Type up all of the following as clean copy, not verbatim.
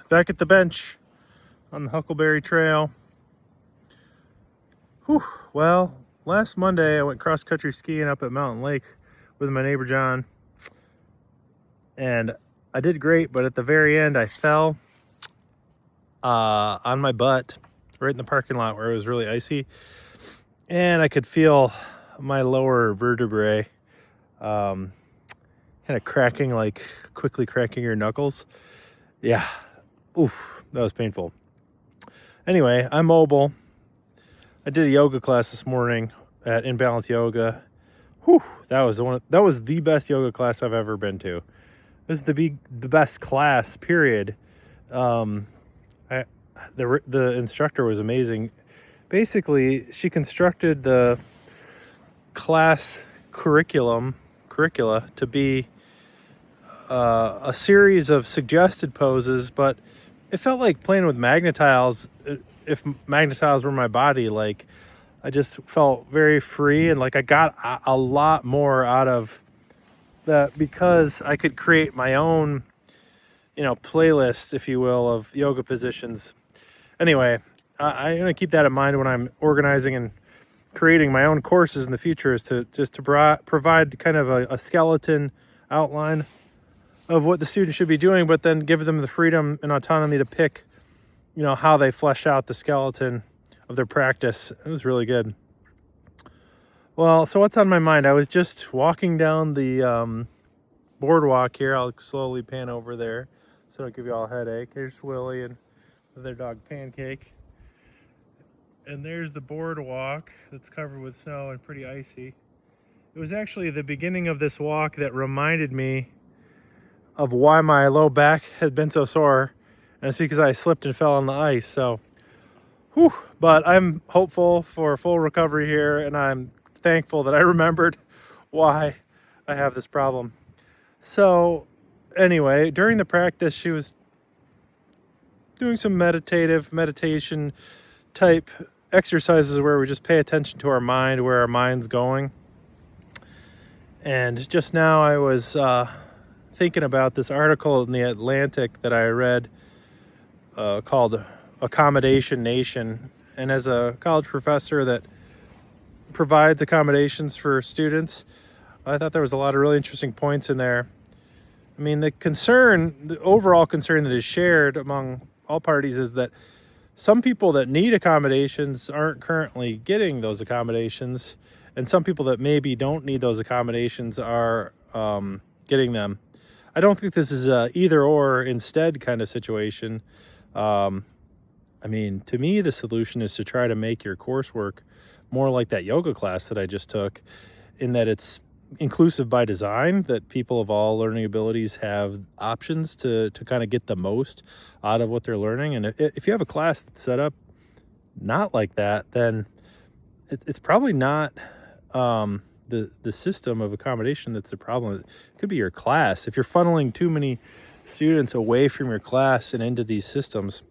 Back at the bench on the Huckleberry Trail. Whew. Well, last Monday I went cross-country skiing up at Mountain Lake with my neighbor John. And I did great, but at the very end I fell on my butt right in the parking lot where it was really icy. And I could feel my lower vertebrae kind of cracking, like quickly cracking your knuckles. Yeah. Oof, that was painful. Anyway, I'm mobile. I did a yoga class this morning at Imbalance Yoga. Whew, that was the best yoga class I've ever been to. This is the best class, period. The instructor was amazing. Basically, she constructed the class curricula to be a series of suggested poses, but it felt like playing with magnetiles. If magnetiles were my body, like I just felt very free, and like I got a lot more out of that because I could create my own, playlist, if you will, of yoga positions. Anyway, I'm going to keep that in mind when I'm organizing and creating my own courses in the future, is to provide kind of a skeleton outline of what the student should be doing, but then give them the freedom and autonomy to pick, how they flesh out the skeleton of their practice. It was really good. Well, so what's on my mind? I was just walking down the boardwalk here. I'll slowly pan over there so I don't give you all a headache. There's Willie and their dog Pancake. And there's the boardwalk that's covered with snow and pretty icy. It was actually the beginning of this walk that reminded me of why my low back had been so sore. And it's because I slipped and fell on the ice. So, but I'm hopeful for full recovery here, and I'm thankful that I remembered why I have this problem. So anyway, during the practice, she was doing some meditation type exercises where we just pay attention to our mind, where our mind's going. And just now I was thinking about this article in the Atlantic that I read called Accommodation Nation. And as a college professor that provides accommodations for students, I thought there was a lot of really interesting points in there. I mean, the overall concern that is shared among all parties is that some people that need accommodations aren't currently getting those accommodations, and some people that maybe don't need those accommodations are getting them. I don't think this is a either or instead kind of situation. I mean, to me, the solution is to try to make your coursework more like that yoga class that I just took, in that it's inclusive by design, that people of all learning abilities have options to kind of get the most out of what they're learning. And if you have a class that's set up not like that, then it's probably not the system of accommodation that's the problem. It could be your class. If you're funneling too many students away from your class and into these systems,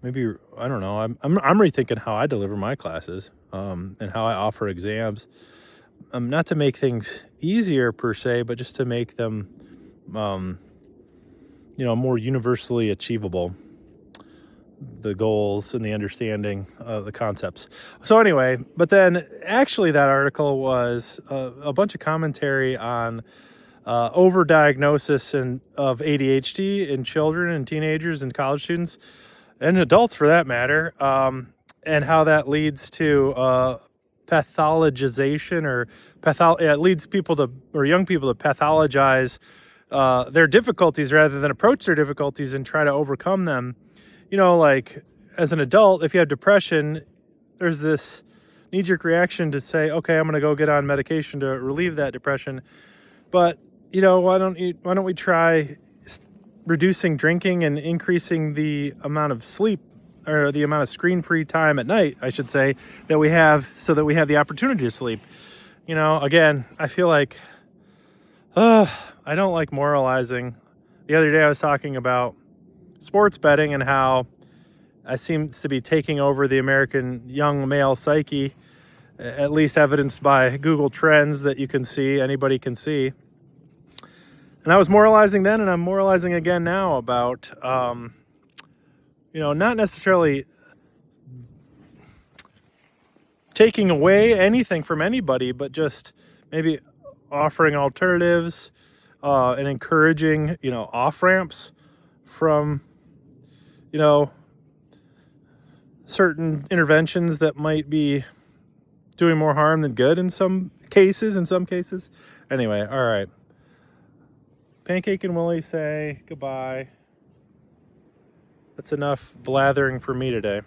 maybe, I don't know, I'm rethinking how I deliver my classes and how I offer exams. Not to make things easier per se, but just to make them, more universally achievable, the goals and the understanding of the concepts. So anyway, but then actually that article was a bunch of commentary on overdiagnosis of ADHD in children and teenagers and college students and adults for that matter, and how that leads to pathologization, or it leads people to, or young people to pathologize their difficulties rather than approach their difficulties and try to overcome them. Like as an adult, if you have depression, there's this knee-jerk reaction to say, okay, I'm going to go get on medication to relieve that depression. But why don't we try reducing drinking and increasing the amount of sleep, or the amount of screen-free time at night, I should say, that we have, so that we have the opportunity to sleep. Again, I feel like, I don't like moralizing. The other day I was talking about sports betting and how it seems to be taking over the American young male psyche, at least evidenced by Google Trends that you can see, anybody can see. And I was moralizing then, and I'm moralizing again now about, not necessarily taking away anything from anybody, but just maybe offering alternatives and encouraging, off ramps from, certain interventions that might be doing more harm than good in some cases. Anyway, all right. Pancake and Willie say goodbye. That's enough blathering for me today.